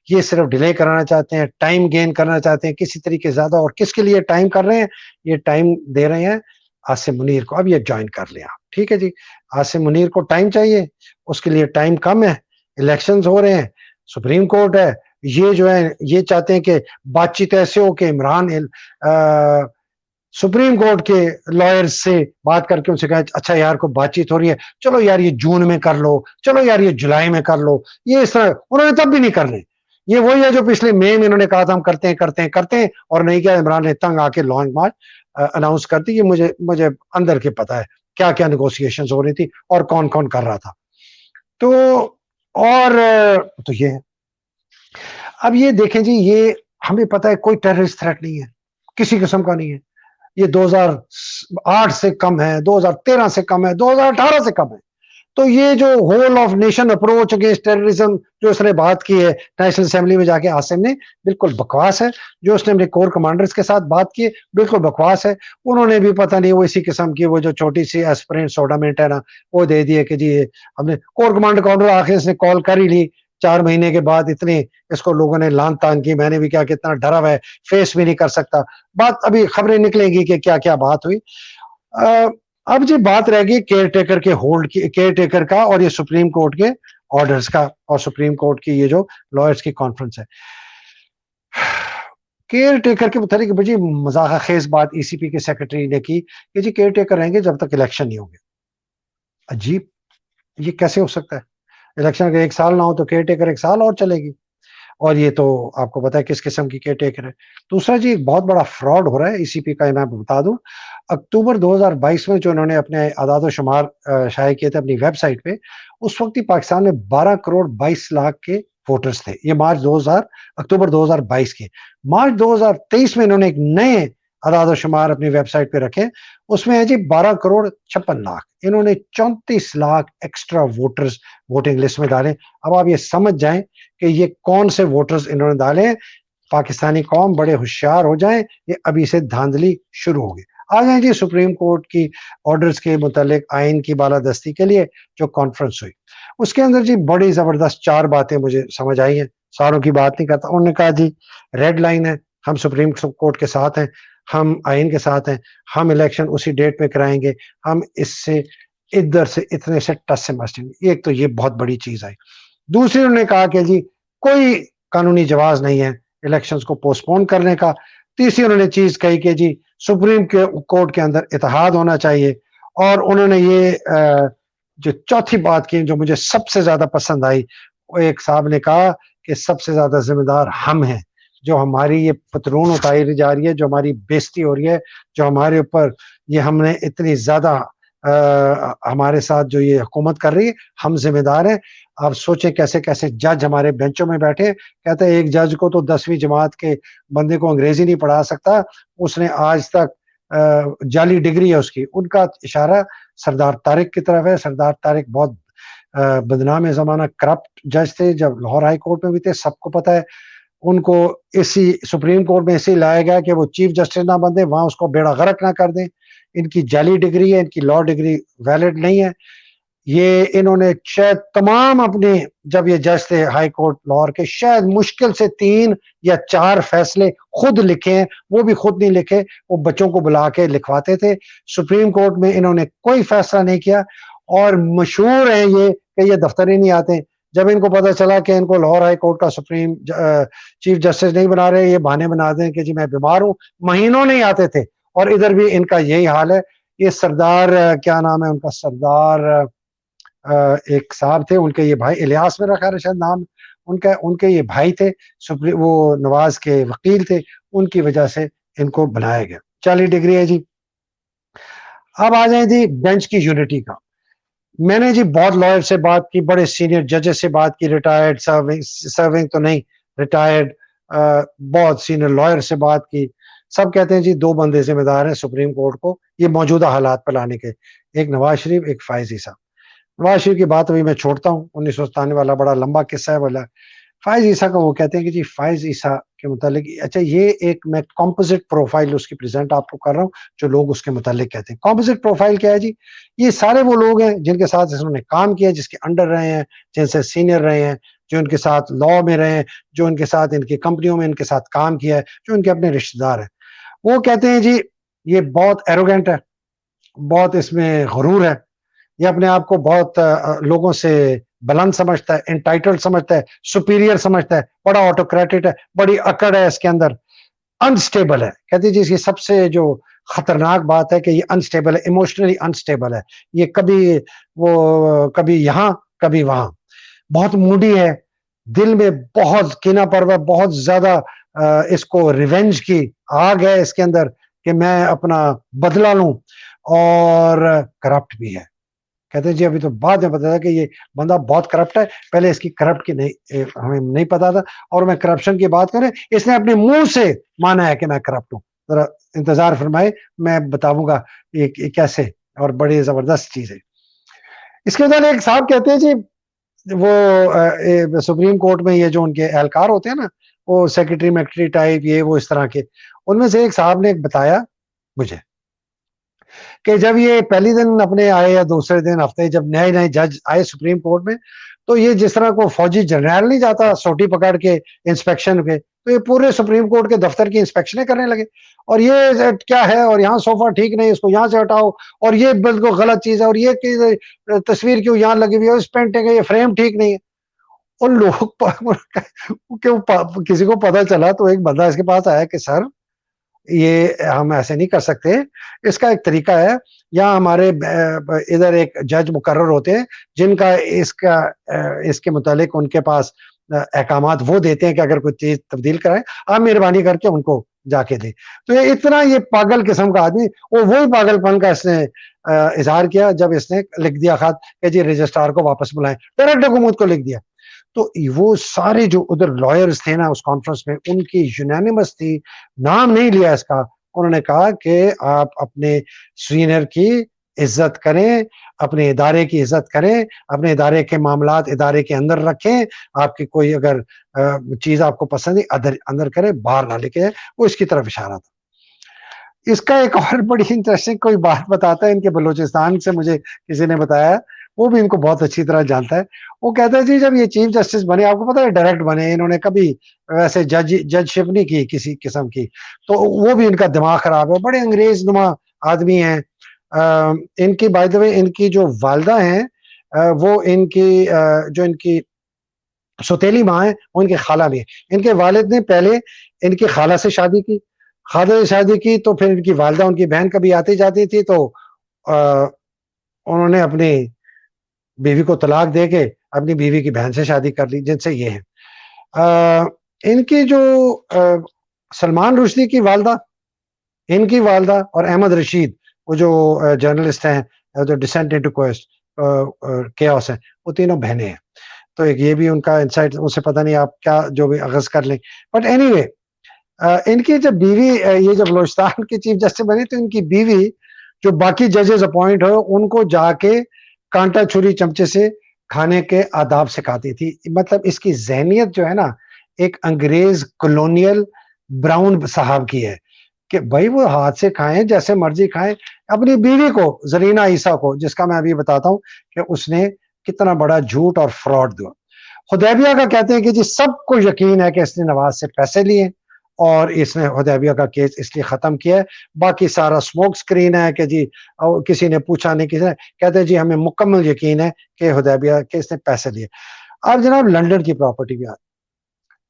Speaker 1: یہ صرف ڈیلے کرانا چاہتے ہیں، ٹائم گین کرنا چاہتے ہیں کسی طریقے زیادہ. اور کس کے لیے ٹائم کر رہے ہیں؟ یہ ٹائم دے رہے ہیں عاصم منیر کو. اب یہ جوائن کر لیں آپ، ٹھیک ہے جی. عاصم منیر کو ٹائم چاہیے، اس کے لیے ٹائم کم ہے، الیکشنز ہو رہے ہیں، سپریم کورٹ ہے. یہ جو ہے یہ چاہتے ہیں کہ بات چیت ایسے ہو کہ عمران سپریم کورٹ کے لائرز سے بات کر کے ان سے کہا اچھا یار کو بات چیت ہو رہی ہے، چلو یار یہ جون میں کر لو، چلو یار یہ جولائی میں کر لو. یہ اس طرح انہوں نے تب بھی نہیں کرنے. یہ وہی ہے جو پچھلے مئی میں انہوں نے کہا تھا ہم کرتے ہیں اور نہیں کیا. عمران نے تنگ آ کے لانگ مارچ اناؤنس کر دی. یہ مجھے اندر کے پتا ہے کیا کیا نیگوسیشنز ہو رہی تھی اور کون کون کر رہا تھا. تو یہ ہے. اب یہ دیکھیں جی، یہ ہمیں پتا ہے کوئی ٹیررسٹ تھریٹ نہیں ہے، کسی قسم کا نہیں ہے. یہ 2008 سے کم ہے، 2013 سے کم ہے، 2018 سے کم ہے. تو یہ جو whole of nation approach against terrorism جو اس نے بات کی ہے نیشنل اسمبلی میں جا کے عاصم نے، بالکل بکواس ہے. جو اس نے اپنے کور کمانڈرز کے ساتھ بات کی ہے، بالکل بکواس ہے. انہوں نے بھی پتہ نہیں وہ اسی قسم کی وہ جو چھوٹی سی ایسپرین سوڈامنٹ ہے نا، وہ دے دی ہے کہ جی ہم نے کور کمانڈر کا آرڈر آخر اس نے کال کر ہی لی 4 مہینے کے بعد. اتنے اس کو لوگوں نے لان تان کی. میں نے بھی کیا کتنا ڈرا ہوا ہے، فیس بھی نہیں کر سکتا. بات ابھی خبریں نکلیں گی کہ کیا کیا بات ہوئی. اب جی بات رہ گئی کیئر ٹیکر کے ہولڈ کی، کیئر ٹیکر کا، اور یہ سپریم کورٹ کے آرڈرز کا، اور سپریم کورٹ کی یہ جو لائرز کی کانفرنس ہے. کیئر ٹیکر کے متعلق بڑی مزاح خیز بات ای سی پی کے سیکرٹری نے کی کہ جی کیئر ٹیکر رہیں گے جب تک الیکشن نہیں ہوں گے. عجیب، یہ کیسے ہو سکتا ہے؟ الیکشن کا 1 سال نہ ہو تو کیئر ٹیکر 1 سال اور چلے گی. اور یہ تو آپ کو پتا ہے کس قسم کی کیئر ٹیکر ہے. دوسرا جی ایک بہت بڑا فراڈ ہو رہا ہے ای سی پی کا. میں بتا دوں اکتوبر 2022 میں جو انہوں نے اپنے اعداد و شمار شائع کیے تھے اپنی ویب سائٹ پہ، اس وقت ہی پاکستان میں 12 کروڑ 22 لاکھ کے ووٹرز تھے. یہ اکتوبر 2022 کے. مارچ 2023 میں انہوں نے ایک نئے اعداد و شمار اپنی ویب سائٹ پہ رکھے، اس میں ہے جی 12 کروڑ 56 لاکھ. انہوں نے 34 lakh extra voters voting list میں ڈالے. اب آپ یہ سمجھ جائیں کہ یہ کون سے ووٹرز انہوں نے ڈالے. پاکستانی قوم بڑے ہوشیار ہو جائیں، یہ ابھی سے دھاندلی شروع ہوگی. آ جائیں جی سپریم کورٹ کی آرڈرز کے متعلق آئین کی بالادستی کے لیے جو کانفرنس ہوئی، اس کے اندر جی بڑی زبردست 4 باتیں مجھے سمجھ آئی ہیں. ساروں کی بات نہیں کرتا. انہوں نے کہا جی ریڈ لائن ہے، ہم سپریم کورٹ کے ساتھ ہیں، ہم آئین کے ساتھ ہیں، ہم الیکشن اسی ڈیٹ پہ کرائیں گے، ہم اس سے ادھر سے اتنے سے ٹس سے مسٹیں گے. ایک تو یہ بہت بڑی چیز آئی. دوسری انہوں نے کہا کہ جی کوئی قانونی جواز نہیں ہے الیکشنز کو پوسٹ پون کرنے کا. تیسری انہوں نے چیز کہی کہ جی سپریم کورٹ کے اندر اتحاد ہونا چاہیے. اور انہوں نے یہ جو چوتھی بات کی جو مجھے سب سے زیادہ پسند آئی، وہ ایک صاحب نے کہا کہ سب سے زیادہ ذمہ دار ہم ہیں، جو ہماری یہ پترون اتاری جا رہی ہے، جو ہماری بےزتی ہو رہی ہے، جو ہمارے اوپر یہ ہم نے اتنی زیادہ ہمارے ساتھ جو یہ حکومت کر رہی ہے، ہم ذمہ دار ہیں. آپ سوچیں کیسے کیسے جج ہمارے بینچوں میں بیٹھے، کہتے ہیں ایک جج کو تو 10ویں جماعت کے بندے کو انگریزی نہیں پڑھا سکتا، اس نے آج تک جعلی ڈگری ہے اس کی. ان کا اشارہ سردار طارق کی طرف ہے. سردار طارق بہت بدنام زمانہ کرپٹ جج تھے، جب لاہور ہائی کورٹ میں بھی تھے، سب کو پتا ہے. ان کو اسی سپریم کورٹ میں اسی لایا گیا کہ وہ چیف جسٹس نہ بن دیں، وہاں اس کو بیڑا غرق نہ کر دیں. ان کی جعلی ڈگری ہے، ان کی لا ڈگری ویلڈ نہیں ہے. یہ انہوں نے شاید تمام اپنے جب یہ جج تھے ہائی کورٹ لاہور کے، شاید مشکل سے 3 یا 4 فیصلے خود لکھے ہیں. وہ بھی خود نہیں لکھے، وہ بچوں کو بلا کے لکھواتے تھے. سپریم کورٹ میں انہوں نے کوئی فیصلہ نہیں کیا. اور مشہور ہیں یہ کہ یہ دفتر ہی نہیں آتے. جب ان کو پتہ چلا کہ ان کو لاہور ہائی کورٹ کا سپریم چیف جسٹس نہیں بنا رہے, یہ بہانے بنا دیں کہ جی میں بیمار ہوں, مہینوں نہیں آتے تھے. اور ادھر بھی ان کا یہی حال ہے. یہ سردار کیا نام ہے ان کا, سردار ایک صاحب تھے ان کے, یہ بھائی الیاس میں رکھا ہے شاید نام ان کے یہ بھائی تھے, وہ نواز کے وکیل تھے, ان کی وجہ سے ان کو بنایا گیا. 40 ڈگری ہے جی. اب آ جائیں جی بینچ کی یونٹی کا. میں نے جی بہت لائر سے بات کی, بڑے سینئر ججز سے بات کی, ریٹائرڈ سرونگ تو نہیں, ریٹائرڈ بہت سینئر لائر سے بات کی. سب کہتے ہیں جی دو بندے ذمہ دار ہیں سپریم کورٹ کو یہ موجودہ حالات پر لانے کے, ایک نواز شریف, ایک فائز عیسیٰ. نواز شریف کی بات ابھی میں چھوڑتا ہوں, 1997 والا بڑا لمبا قصہ ہے والا. فائز عیسیٰ کا وہ کہتے ہیں کہ جی فائز عیسیٰ کے متعلق, اچھا یہ ایک میں کمپوزٹ پروفائل اس کی پریزنٹ آپ کو کر رہا ہوں جو لوگ اس کے متعلق کہتے ہیں. کمپوزٹ پروفائل کیا ہے جی؟ یہ سارے وہ لوگ ہیں جن کے ساتھ انہوں نے کام کیا, جس کے انڈر رہے ہیں, جن سے سینئر رہے ہیں, جو ان کے ساتھ لا میں رہے ہیں, جو ان کے ساتھ ان کی کمپنیوں میں ان کے ساتھ کام کیا ہے, جو ان کے اپنے رشتہ دار ہیں. وہ کہتے ہیں جی یہ بہت ایروگینٹ ہے, بہت اس میں غرور ہے, یہ اپنے آپ کو بہت لوگوں سے بلند سمجھتا ہے, انٹائٹلڈ سمجھتا ہے, سپیریئر سمجھتا ہے, بڑا آٹوکریٹک ہے, بڑی اکڑ ہے اس کے اندر, انسٹیبل ہے. کہتے جی اس کی سب سے جو خطرناک بات ہے کہ یہ انسٹیبل ہے, ایموشنلی انسٹیبل ہے. یہ کبھی یہاں کبھی وہاں, بہت موڈی ہے, دل میں بہت کینہ پروا, بہت زیادہ اس کو ریونج کی آگ ہے اس کے اندر کہ میں اپنا بدلہ لوں, اور کرپٹ بھی ہے. کہتے ہیں جی ابھی تو بعد میں پتا تھا کہ یہ بندہ بہت کرپٹ ہے, پہلے اس کی کرپٹ کی نہیں ہمیں نہیں پتا تھا. اور میں کرپشن کی بات کریں, اس نے اپنے منہ سے مانا ہے کہ میں کرپٹ ہوں. ذرا انتظار فرمائے, میں بتاؤں گا یہ کیسے, اور بڑی زبردست چیز ہے. اس کے بعد ایک صاحب کہتے ہیں جی وہ سپریم کورٹ میں یہ جو ان کے اہلکار ہوتے ہیں نا, وہ سیکرٹری میکٹری ٹائپ, یہ وہ اس طرح کے, ان میں سے ایک صاحب نے بتایا مجھے کہ جب یہ پہلی دن اپنے آئے یا دوسرے دن ہفتے جب نئے جج آئے سپریم کورٹ میں, تو یہ جس طرح کو فوجی جنرل نہیں جاتا سوٹی پکڑ کے انسپیکشن کے, تو یہ پورے سپریم کورٹ کے دفتر کی انسپیکشنیں کرنے لگے. اور یہ کیا ہے, اور یہاں صوفہ ٹھیک نہیں, اس کو یہاں سے ہٹاؤ, اور یہ بالکل غلط چیز ہے, اور یہ تصویر کیوں یہاں لگی ہوئی ہے, اس پینٹنگ ہے, یہ فریم ٹھیک نہیں ہے. اور لوگ کسی کو پتا چلا تو ایک بندہ اس کے پاس آیا کہ سر یہ ہم ایسے نہیں کر سکتے, اس کا ایک طریقہ ہے. یا ہمارے ادھر ایک جج مقرر ہوتے ہیں جن کا اس کے متعلق ان کے پاس احکامات وہ دیتے ہیں کہ اگر کوئی چیز تبدیل کرائیں, آپ مہربانی کر کے ان کو جا کے دیں. تو یہ اتنا یہ پاگل قسم کا آدمی, اور وہی پاگل پن کا اس نے اظہار کیا جب اس نے لکھ دیا خط کہ جی رجسٹرار کو واپس بلائیں, ڈائریکٹ حکومت کو لکھ دیا. تو وہ سارے جو ادھر لائرز تھے نا اس کانفرنس میں, ان کی یونینیمس تھی, نام نہیں لیا اس کا. انہوں نے کہا کہ آپ اپنے سینئر کی عزت کریں, اپنے ادارے کی عزت کریں, اپنے ادارے کے معاملات ادارے کے اندر رکھیں, آپ کی کوئی اگر چیز آپ کو پسند ہے اندر کریں, باہر نہ لے کے جائیں. وہ اس کی طرف اشارہ تھا. اس کا ایک اور بڑی انٹرسٹنگ کوئی بات بتاتا ہے, ان کے بلوچستان سے مجھے کسی نے بتایا, وہ بھی ان کو بہت اچھی طرح جانتا ہے. وہ کہتا ہے جی جب یہ چیف جسٹس بنے, آپ کو پتا ہے ڈائریکٹ بنے, انہوں نے کبھی ویسے جج شپ نہیں کی کسی قسم کی, تو وہ بھی ان کا دماغ خراب ہے, بڑے انگریز نما آدمی ہیں. ان کی بائی دا وے ان کی جو والدہ ہیں وہ ان کی سوتیلی ماں ہیں, وہ ان کے خالہ بھی ہیں. ان کے والد نے پہلے ان کی خالہ سے شادی کی, تو پھر ان کی والدہ ان کی بہن کبھی آتی جاتی تھی, تو انہوں نے اپنی بیوی کو طلاق دے کے اپنی بیوی کی بہن سے شادی کر لی, جن سے یہ ہے. ان کی جو سلمان رشدی کی والدہ, ان کی والدہ, اور احمد رشید وہ جو جرنلسٹ ہیں جو ڈسینٹ انٹو کیوس ہیں, وہ تینوں بہنیں ہیں. تو ایک یہ بھی ان کا انسائٹ, اسے پتہ نہیں آپ کیا جو بھی اغض کر لیں. بٹ اینی وے ان کی جب بیوی یہ جب بلوچستان کی چیف جسٹس بنی, تو ان کی بیوی جو باقی ججز اپوائنٹ ہو ان کو جا کے کانٹا چھری چمچے سے کھانے کے آداب سکھاتی تھی. مطلب اس کی ذہنیت جو ہے نا ایک انگریز کولونیل براؤن صاحب کی ہے کہ بھائی وہ ہاتھ سے کھائیں جیسے مرضی کھائیں. اپنی بیوی کو زرینہ عیسیٰ کو, جس کا میں ابھی بتاتا ہوں کہ اس نے کتنا بڑا جھوٹ اور فراڈ دیا. حدیبیہ کا کہتے ہیں کہ جی سب کو یقین ہے کہ اس نے نواز سے پیسے لیے اور اس نے حدیبیہ کا کیس اس لیے ختم کیا ہے. باقی سارا سموک سکرین ہے کہ جی کسی نے پوچھا نہیں, کسی نے کہتے ہیں جی ہمیں مکمل یقین ہے کہ حدیبیہ کے اس نے پیسے لیے. اب جناب لنڈن کی پراپرٹی بھی آتی،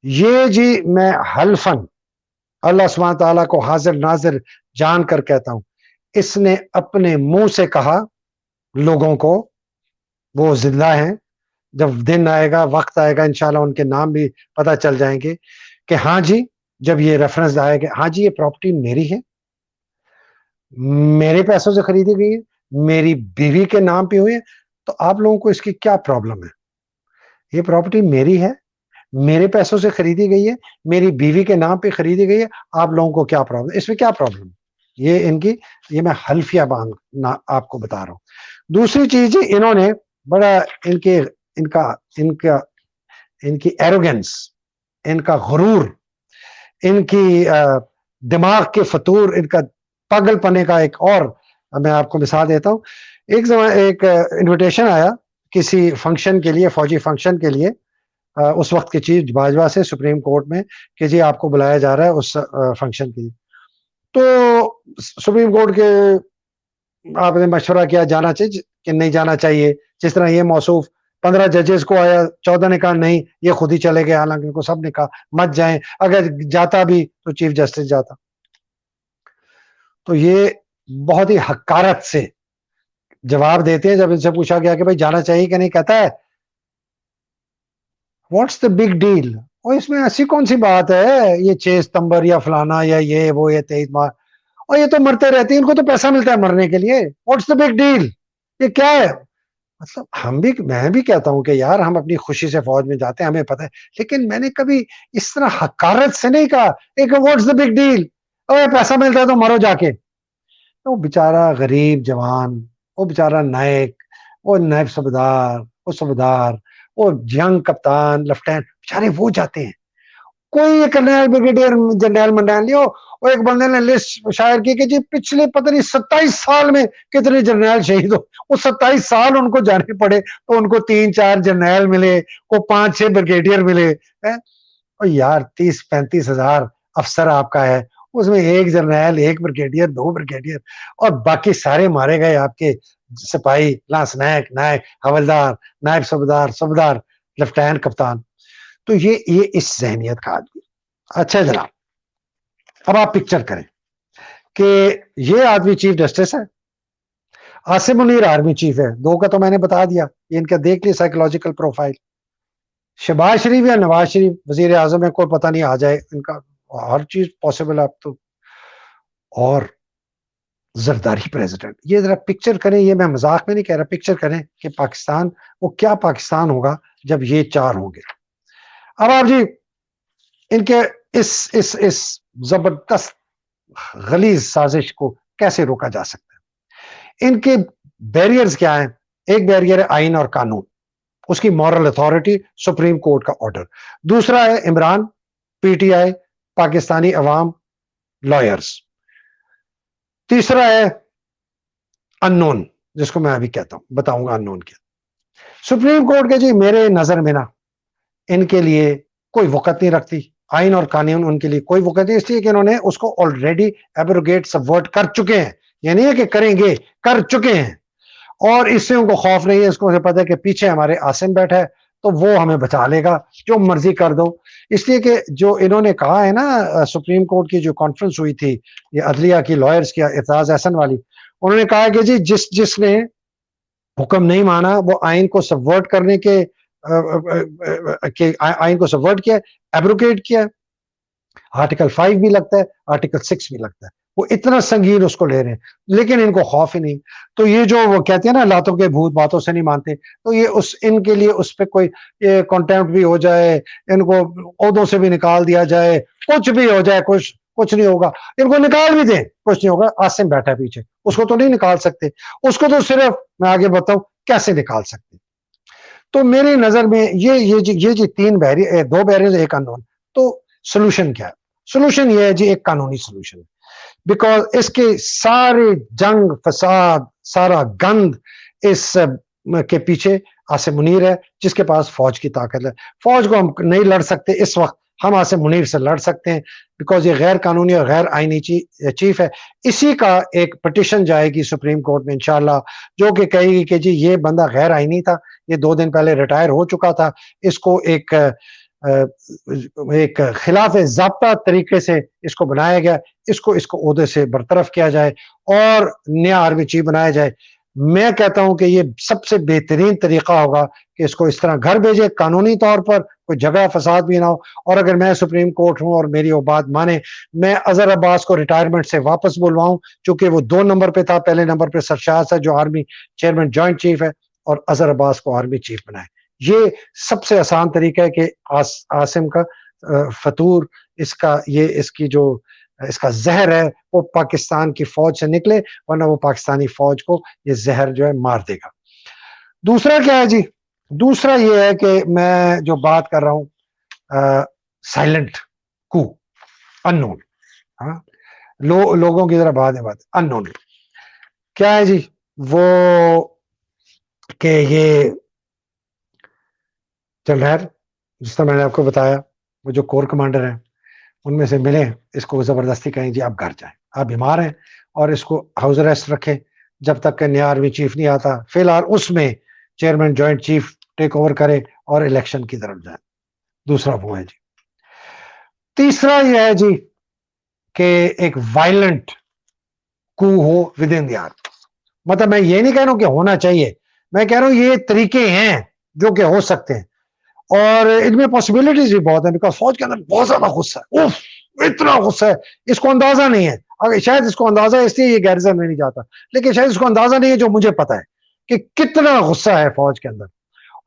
Speaker 1: یہ جی میں حلفن اللہ سبحانہ تعالیٰ کو حاضر ناظر جان کر کہتا ہوں، اس نے اپنے منہ سے کہا لوگوں کو، وہ زندہ ہیں، جب دن آئے گا وقت آئے گا انشاءاللہ ان کے نام بھی پتہ چل جائیں گے کہ ہاں جی، جب یہ ریفرنس آئے گا ہاں جی یہ پراپرٹی میری ہے، میرے پیسوں سے خریدی گئی ہے، میری بیوی کے نام پہ ہوئی ہے، تو آپ لوگوں کو اس کی کیا پرابلم ہے؟ یہ پراپرٹی میری ہے، میرے پیسوں سے خریدی گئی ہے، میری بیوی کے نام پہ خریدی گئی ہے، آپ لوگوں کو کیا پرابلم، اس میں کیا پرابلم؟ یہ ان کی، یہ میں حلفیہ باندھ آپ کو بتا رہا ہوں۔ دوسری چیز انہوں نے بڑا ان کی ایروگنس، ان کا غرور، ان کی دماغ کے فطور، ان کا پاگل پنے کا ایک اور میں آپ کو مثال دیتا ہوں۔ ایک انویٹیشن آیا کسی فنکشن کے لیے، فوجی فنکشن کے لیے، اس وقت کے چیف باجوہ سے سپریم کورٹ میں کہ جی آپ کو بلایا جا رہا ہے اس فنکشن کے لیے۔ تو سپریم کورٹ کے آپ نے مشورہ کیا جانا چاہیے کہ نہیں جانا چاہیے، جس طرح یہ موصوف 15 ججز کو آیا، 14 نے کہا نہیں یہ خود ہی چلے گئے، حالانکہ ان کو سب نے کہا مت جائیں، اگر جاتا بھی تو چیف جسٹس جاتا۔ تو یہ بہت ہی حقارت سے جواب دیتے ہیں جب ان سے پوچھا گیا کہ بھائی جانا چاہیے کہ نہیں، کہتا ہے واٹس دا بگ ڈیل، اور اس میں ایسی کون سی بات ہے، یہ 6 ستمبر یا فلانا یا یہ وہ یا 23 مارچ، اور یہ تو مرتے رہتے ہیں، ان کو تو پیسہ ملتا ہے مرنے کے لیے، واٹس دا بگ ڈیل، یہ کیا ہے؟ مطلب میں بھی کہتا ہوں کہ یار ہم اپنی خوشی سے فوج میں جاتے ہیں، ہمیں پتہ ہے، لیکن میں نے کبھی اس طرح حقارت سے نہیں کہا ایک واٹس دا بگ ڈیل، اور پیسہ ملتا ہے تو مرو جا کے۔ وہ بیچارہ غریب جوان، وہ بیچارہ نائک، وہ نائب صوبیدار، وہ صوبیدار، وہ جنگ کپتان، لیفٹیننٹ، بیچارے وہ جاتے ہیں۔ کوئی کرنل بریگیڈیئر جنرل منڈال لیو، اور ایک بندے نے لسٹ شائر کی کہ جی پچھلے پتہ نہیں 27 سال میں کتنے جرنیل شہید ہو، وہ 27 سال ان کو جانے پڑے تو ان کو 3-4 جرنیل ملے، کو 5-6 بریگیڈیئر ملے، اور یار 30-35 ہزار افسر آپ کا ہے، اس میں ایک جرنیل، ایک بریگیڈیئر، 2 بریگیڈیئر، اور باقی سارے مارے گئے آپ کے سپاہی، لانس نائک، نائک، حوالدار، نائب صوبیدار، صوبیدار، لیفٹیننٹ کپتان۔ تو یہ اس ذہنیت کا آدمی۔ اچھا جناب، اب آپ پکچر کریں کہ یہ آدمی چیف جسٹس ہے، عاصم منیر آرمی چیف ہے، 2 کا تو میں نے بتا دیا، یہ ان کا دیکھ لی سائیکولوجیکل پروفائل۔ شہباز شریف یا نواز شریف وزیر اعظم ہے، کوئی پتہ نہیں آ جائے، ان کا ہر چیز پاسبل ہے اب تو، اور زرداری پریزیڈنٹ۔ یہ ذرا پکچر کریں، یہ میں مذاق میں نہیں کہہ رہا، پکچر کریں کہ پاکستان، وہ کیا پاکستان ہوگا جب یہ 4 ہوں گے۔ اب آپ جی ان کے اس زبردست غلیظ سازش کو کیسے روکا جا سکتا ہے؟ ان کے بیریئرز کیا ہیں؟ ایک بیریئر ہے آئین اور قانون، اس کی مورل اتھارٹی، سپریم کورٹ کا آرڈر۔ دوسرا ہے Imran, P T I, Pakistani عوام، لائرز۔ تیسرا ہے انون، جس کو میں ابھی کہتا ہوں، بتاؤں گا انون کیا۔ سپریم کورٹ کے جی میرے نظر میں نا ان کے لیے کوئی وقت نہیں رکھتی، آئین اور قانون ان کے لیے کوئی وقت نہیں، اس لیے کہ انہوں نے اس کو آلریڈی ایبروگیٹ سبورٹ کر چکے ہیں، یہ نہیں ہے کہ کریں گے، کر چکے ہیں، اور اس سے ان کو خوف نہیں ہے، اس کو پتہ ہے کہ پیچھے ہمارے عاصم بیٹھا ہے تو وہ ہمیں بچا لے گا، جو مرضی کر دو۔ اس لیے کہ جو انہوں نے کہا ہے نا، سپریم کورٹ کی جو کانفرنس ہوئی تھی یہ عدلیہ کی لائرز کی، اعتراض احسن والی، انہوں نے کہا کہ جی جس نے حکم نہیں مانا وہ آئین کو سبورٹ کرنے کے آئین کو سبورٹ کیا، ایبروگیٹ کیا، آرٹیکل 5 بھی لگتا ہے، آرٹیکل 6 بھی لگتا ہے، وہ اتنا سنگین اس کو لے رہے ہیں، لیکن ان کو خوف ہی نہیں۔ تو یہ جو وہ کہتے ہیں نا لاتوں کے بھوت باتوں سے نہیں مانتے، تو یہ ان کے لیے اس پہ کوئی کانٹیمپٹ بھی ہو جائے، ان کو عہدوں سے بھی نکال دیا جائے، کچھ بھی ہو جائے، کچھ نہیں ہوگا، ان کو نکال بھی دیں کچھ نہیں ہوگا، عاصم بیٹھا پیچھے، اس کو تو نہیں نکال سکتے، اس کو تو صرف میں آگے بتاؤں کیسے نکال سکتے۔ تو میری نظر میں یہ جی 2 بیریئر، ایک انون۔ تو سولوشن کیا ہے؟ سولوشن یہ ہے جی ایک قانونی سولوشن، بیکاز اس کے سارے جنگ فساد، سارا گند اس کے پیچھے عاصم منیر ہے، جس کے پاس فوج کی طاقت ہے۔ فوج کو ہم نہیں لڑ سکتے اس وقت، ہم آصم منیر سے لڑ سکتے ہیں بیکاز یہ غیر قانونی اور غیر آئینی چیف ہے. اسی کا ایک پٹیشن جائے گی سپریم کورٹ میں انشاءاللہ, جو کہ کہے گی کہ جی یہ بندہ غیر آئینی تھا, یہ 2 دن پہلے ریٹائر ہو چکا تھا, اس کو ایک خلاف ضابطہ طریقے سے اس کو بنایا گیا, اس کو عہدے سے برطرف کیا جائے اور نیا آرمی چیف بنایا جائے. میں کہتا ہوں کہ یہ سب سے بہترین طریقہ ہوگا کہ اس کو اس طرح گھر بھیجے, قانونی طور پر کوئی جھگڑا فساد بھی نہ ہو. اور اگر میں سپریم کورٹ ہوں اور میری وہ بات مانے, میں اظہر عباس کو ریٹائرمنٹ سے واپس بلواؤں, چونکہ وہ 2 نمبر پہ تھا, پہلے نمبر پہ سرشاد ہے جو آرمی چیئرمین جوائنٹ چیف ہے, اور اظہر عباس کو آرمی چیف بنائے. یہ سب سے آسان طریقہ ہے کہ عاصم کا فطور, اس کا زہر ہے وہ پاکستان کی فوج سے نکلے, ورنہ وہ پاکستانی فوج کو یہ زہر جو ہے مار دے گا. دوسرا کیا ہے جی؟ دوسرا یہ ہے کہ میں جو بات کر رہا ہوں سائلنٹ کو, ان نون, لوگوں کی ذرا بات ان نون کیا ہے جی؟ وہ کہ یہ جنرل جس طرح میں نے آپ کو بتایا, وہ جو کور کمانڈر ہیں ان میں سے ملیں, اس کو زبردستی کہیں جی آپ گھر جائیں, آپ بیمار ہیں, اور اس کو ہاؤس اریسٹ رکھیں جب تک کہ نیا آرمی چیف نہیں آتا. فی الحال اس میں chairman joint chief take over کرے اور الیکشن کی طرف جائیں. دوسرا وہ ہے جی. تیسرا یہ ہے جی کہ ایک وائلنٹ کو ہو ود ان دی آرمی. مطلب میں یہ نہیں کہہ رہا ہوں کہ ہونا چاہیے, میں کہہ رہا ہوں یہ طریقے ہیں جو کہ ہو سکتے ہیں, اور ان میں پاسبلٹیز بھی بہت ہیں, بیکاز فوج کے اندر بہت زیادہ غصہ ہے, اتنا غصہ ہے اس کو اندازہ نہیں ہے. اگر شاید اس کو اندازہ ہے اس لیے یہ گیرزن میں نہیں جاتا, لیکن شاید اس کو اندازہ نہیں ہے جو مجھے پتا ہے کہ کتنا غصہ ہے فوج کے اندر.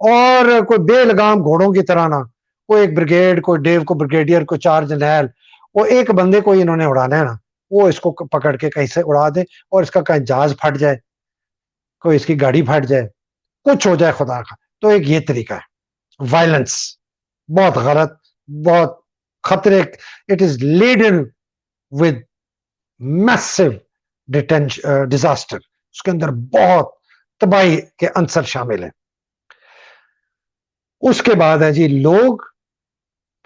Speaker 1: اور کوئی بے لگام گھوڑوں کی طرح نہ, کوئی ایک بریگیڈ, کوئی ڈیو کو بریگیڈیئر, کوئی 4 جنرل, وہ ایک بندے کو انہوں نے اڑانا ہے نا, وہ اس کو پکڑ کے کہیں سے اڑا دے, اور اس کا کہیں جہاز پھٹ جائے, کوئی اس کی گاڑی پھٹ جائے, کچھ ہو جائے خدا کا. تو ایک یہ طریقہ ہے وائلنس, بہت غلط, بہت خطرے. It is laden with massive disaster, اس کے اندر بہت تباہی کے عنصر شامل ہیں. اس کے بعد ہے جی لوگ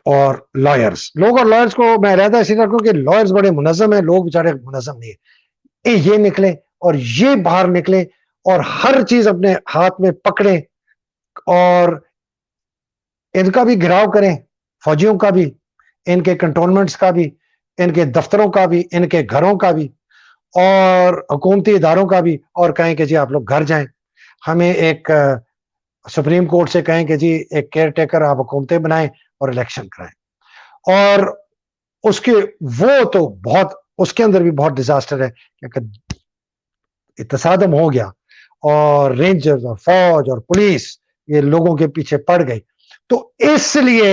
Speaker 1: اور لائرز. لوگ اور لائرز کو میں رہتا اسی طرح کہ لائرز بڑے منظم ہیں, لوگ بیچارے منظم نہیں ہیں. یہ نکلیں اور یہ باہر نکلیں اور ہر چیز اپنے ہاتھ میں پکڑیں, اور ان کا بھی گھراؤ کریں, فوجیوں کا بھی, ان کے کنٹونمنٹس کا بھی, ان کے دفتروں کا بھی, ان کے گھروں کا بھی, اور حکومتی اداروں کا بھی, اور کہیں کہ جی آپ لوگ گھر جائیں. ہمیں ایک سپریم کورٹ سے کہیں کہ جی ایک کیئر ٹیکر آپ حکومتیں بنائیں اور الیکشن کرائیں. اور اس کے وہ تو بہت, اس کے اندر بھی بہت ڈیزاسٹر ہے کہ تصادم ہو گیا اور رینجرز اور فوج اور پولیس یہ لوگوں کے پیچھے پڑ گئی. تو اس لیے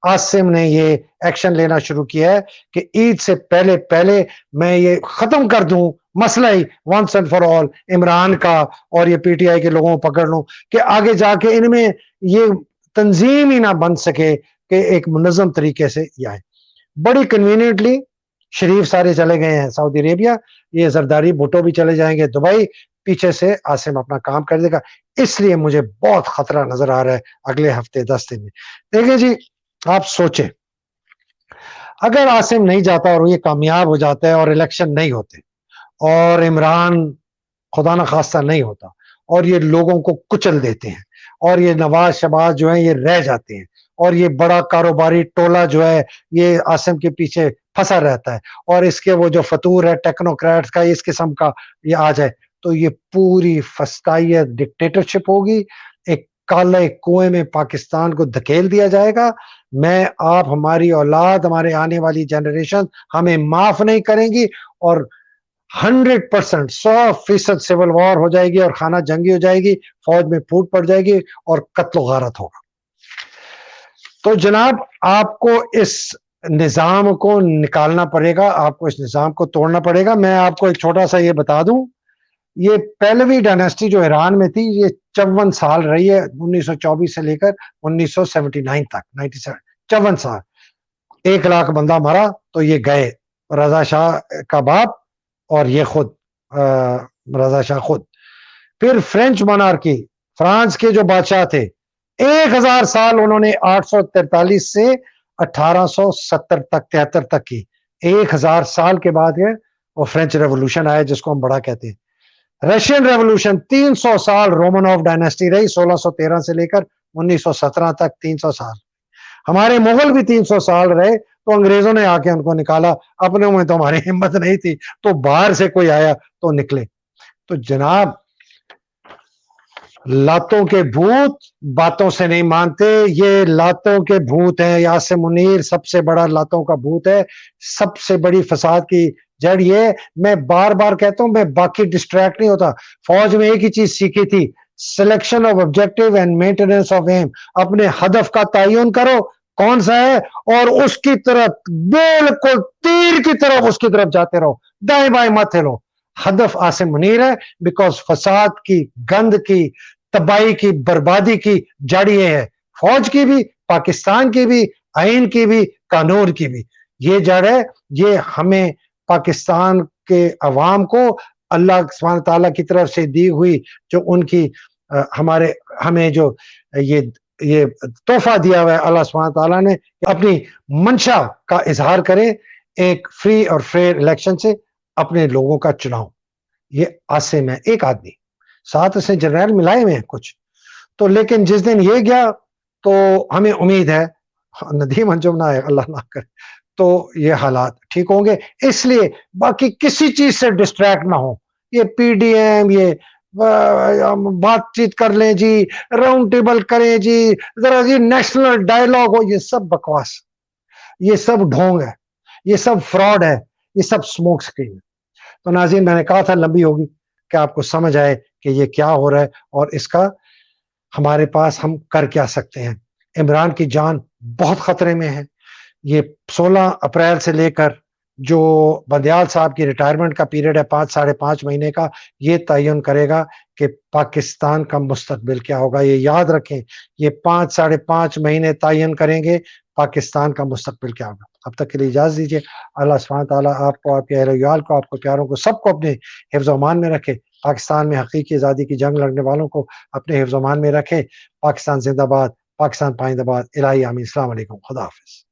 Speaker 1: عاصم نے یہ ایکشن لینا شروع کیا ہے کہ عید سے پہلے میں یہ ختم کر دوں مسئلہ ہی once and for all Imran کا, اور یہ پی ٹی آئی کے لوگوں کو پکڑ لوں کہ آگے جا کے ان میں یہ تنظیم ہی نہ بن سکے کہ ایک منظم طریقے سے یہ آئے. بڑی کنوینئنٹلی شریف سارے چلے گئے ہیں سعودی عربیہ, یہ زرداری بھٹو بھی چلے جائیں گے دبئی, پیچھے سے عاصم اپنا کام کر دے گا. اس لیے مجھے بہت خطرہ نظر آ رہا ہے اگلے ہفتے 10 دن میں. دیکھیں جی آپ سوچیں, اگر عاصم نہیں جاتا اور یہ کامیاب ہو جاتا ہے اور الیکشن نہیں ہوتے اور عمران خدا نخواستہ نہیں ہوتا اور یہ لوگوں کو کچل دیتے ہیں اور یہ نواز شباز جو ہیں یہ رہ جاتے ہیں اور یہ بڑا کاروباری ٹولہ جو ہے یہ عاصم کے پیچھے پھنسا رہتا ہے, اور اس کے وہ جو فطور ہے ٹیکنوکریٹس کا اس قسم کا یہ آ جائے, تو یہ پوری فسطائیت ڈکٹیٹرشپ ہوگی. ایک کالے کنویں میں پاکستان کو دھکیل دیا جائے گا. میں آپ, ہماری اولاد, ہمارے آنے والی جنریشن ہمیں معاف نہیں کریں گی, اور 100% 100% سول وار ہو جائے گی اور خانہ جنگی ہو جائے گی, فوج میں پھوٹ پڑ جائے گی اور قتل و غارت ہوگا. تو جناب آپ کو اس نظام کو نکالنا پڑے گا, آپ کو اس نظام کو توڑنا پڑے گا. میں آپ کو ایک چھوٹا سا یہ بتا دوں, یہ پہلوی ڈائنیسٹی جو ایران میں تھی یہ 54 سال رہی ہے, 1924 سے لے کر 1979 تک, 97 54 سال. 1 لاکھ بندہ مرا تو یہ گئے, رضا شاہ کا باپ اور یہ خود رضا شاہ خود. پھر فرینچ مونارکی, فرانس کے جو بادشاہ تھے 1000 سال انہوں نے 843 سے 1870 تک 73 تک کی 1000 سال کے بعد یہ وہ فرینچ ریولوشن آیا جس کو ہم بڑا کہتے ہیں. رشین ریولوشن 300 سال رومنوف ڈائنیسٹی رہی 1613 سے لے کر 1917 تک 300 سال. ہمارے مغل بھی 300 سال رہے تو انگریزوں نے آ کے ان کو نکالا. اپنے میں تو ہماری ہمت نہیں تھی تو باہر سے کوئی آیا تو نکلے. تو جناب لاتوں کے بھوت باتوں سے نہیں مانتے. یہ لاتوں کے بھوت ہیں. یاسر منیر سب سے بڑا لاتوں کا بھوت ہے. سب سے بڑی فساد کی جڑ یہ. میں بار بار کہتا ہوں میں باقی ڈسٹریکٹ نہیں ہوتا. فوج میں ایک ہی چیز سیکھی تھی, selection of objective and maintenance of aim. اپنے ہدف کا تعین کرو کون سا ہے اور اس کی طرف بالکل تیر کی طرف اس کی طرف جاتے رہو, دائیں بائیں مت ہلو. ہدف عاصم منیر ہے بیکاز فساد کی, گند کی, تباہی کی, بربادی کی جڑ یہ ہے. فوج کی بھی, پاکستان کی بھی, آئین کی بھی, قانون کی بھی یہ جڑ ہے. یہ ہمیں پاکستان کے عوام کو اللہ سبحانہ تعالیٰ کی طرف سے دی ہوئی جو ان کی ہمیں جو یہ تحفہ دیا ہوا ہے اللہ سبحانہ تعالیٰ نے, اپنی منشا کا اظہار کریں ایک فری اور فیئر الیکشن سے اپنے لوگوں کا چناؤ. یہ عاصم ہے ایک آدمی, ساتھ اسے جنرل ملائے ہوئے ہیں کچھ تو, لیکن جس دن یہ گیا تو ہمیں امید ہے ندیم انجم نہ ہے اللہ نہ کرے تو یہ حالات ٹھیک ہوں گے. اس لیے باقی کسی چیز سے ڈسٹریکٹ نہ ہو. یہ پی ڈی ایم یہ بات چیت کر لیں جی, راؤنڈ ٹیبل کریں جی, ذرا جی نیشنل ڈائلاگ ہو, یہ سب بکواس, یہ سب ڈھونگ ہے, یہ سب فراڈ ہے, یہ سب سموک اسکرین ہے. تو ناظرین میں نے کہا تھا لمبی ہوگی کہ آپ کو سمجھ آئے کہ یہ کیا ہو رہا ہے اور اس کا ہمارے پاس ہم کر کیا سکتے ہیں. عمران کی جان بہت خطرے میں ہے. یہ 16 اپریل سے لے کر جو بندیال صاحب کی ریٹائرمنٹ کا پیریڈ ہے 5-5.5 مہینے کا, یہ تعین کرے گا کہ پاکستان کا مستقبل کیا ہوگا. یہ یاد رکھیں, یہ 5-5.5 مہینے تعین کریں گے پاکستان کا مستقبل کیا ہوگا. اب تک کے لیے اجازت دیجیے. اللہ سبحانہ تعالیٰ آپ کو, آپ کے اہل ویال کو, آپ کو پیاروں کو, سب کو اپنے حفظ و امان میں رکھے. پاکستان میں حقیقی آزادی کی جنگ لڑنے والوں کو اپنے حفظ و امان میں رکھے. پاکستان زندہ باد, پاکستان پائندہ باد. الہی آمین. السلام علیکم. خدا حافظ.